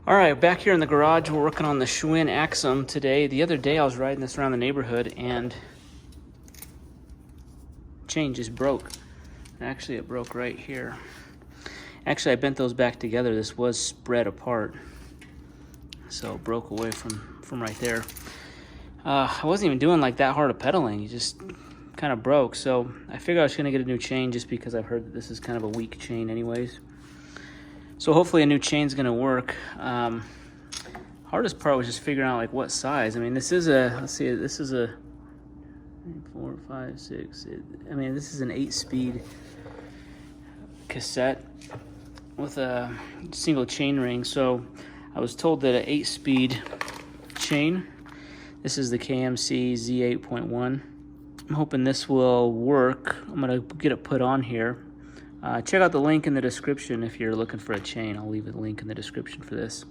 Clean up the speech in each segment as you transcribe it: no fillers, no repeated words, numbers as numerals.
All right, back here in the garage, we're working on the Schwinn Axum today. The other day I was riding this around the neighborhood and chain just broke. Actually, it broke right here. Actually, I bent those back together. This was spread apart, so it broke away from right there. I wasn't even doing like that hard of pedaling. You just kind of broke. So I figured I was gonna get a new chain just because I've heard that this is kind of a weak chain anyways. So hopefully a new chain's gonna work. Hardest part was just figuring out like what size. I mean, this is a, let's see, this is a 4, 5, 6. I mean, this is an 8-speed cassette with a single chain ring. So I was told that an 8-speed chain, this is the KMC Z8.1. I'm hoping this will work. I'm gonna get it put on here. Check out the link in the description if you're looking for a chain. I'll leave a link in the description for this.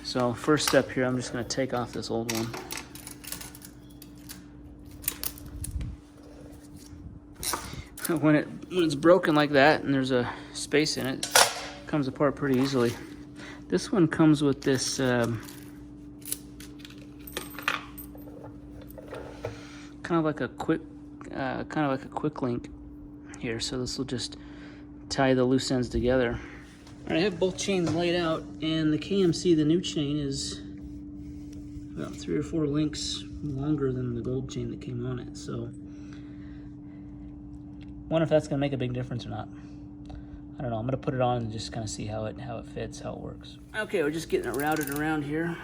So first step here, I'm just gonna take off this old one. When it's broken like that and there's a space in it, it comes apart pretty easily. This one comes with this kind of like a quick link here, so this will just tie the loose ends together. All right, I have both chains laid out, and the KMC, the new chain, is about 3 or 4 links longer than the gold chain that came on it. So wonder if that's gonna make a big difference or not. I don't know. I'm gonna put it on and just kind of see how it fits, how it works. Okay, we're just getting it routed around here.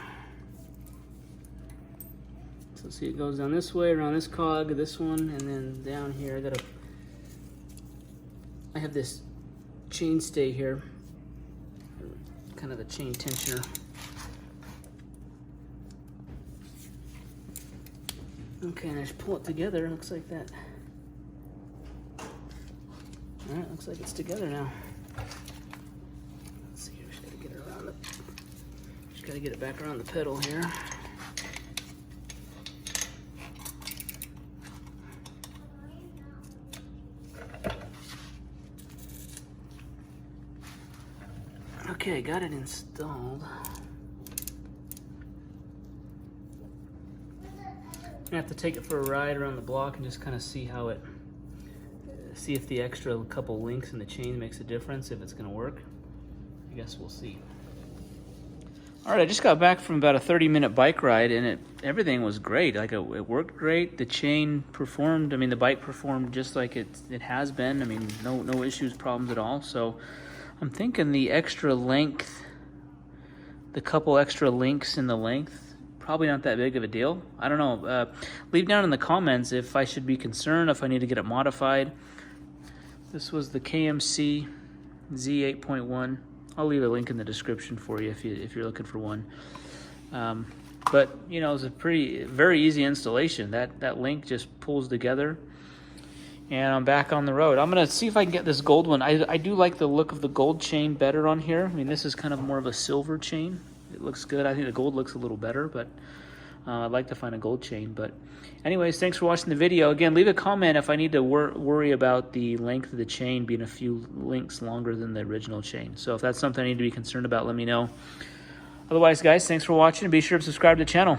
So see, it goes down this way, around this cog, this one, and then down here. I have this chain stay here, kind of the chain tensioner. Okay, and I just pull it together. It looks like that. All right, looks like it's together now. Let's see here, just gotta get it around it. Just gotta get it back around the pedal here. Okay, got it installed. I'm gonna have to take it for a ride around the block and just kind of see how it, see if the extra couple links in the chain makes a difference, if it's gonna work. I guess we'll see. All right, I just got back from about a 30-minute bike ride, and everything was great. Like it worked great. The chain performed. I mean, the bike performed just like it has been. I mean, no issues, problems at all. So I'm thinking the extra length, the couple extra links in the length, probably not that big of a deal. I don't know. Leave down in the comments if I should be concerned, if I need to get it modified. This was the KMC Z8.1. I'll leave a link in the description for you if you're looking for one. But you know, it's a very easy installation. That link just pulls together, and I'm back on the road. I'm gonna see if I can get this gold one. I do like the look of the gold chain better on here. I mean, this is kind of more of a silver chain. It looks good. I think the gold looks a little better, but I'd like to find a gold chain. But anyways, thanks for watching the video. Again, leave a comment if I need to worry about the length of the chain being a few links longer than the original chain. So if that's something I need to be concerned about, let me know. Otherwise, guys, thanks for watching, and be sure to subscribe to the channel.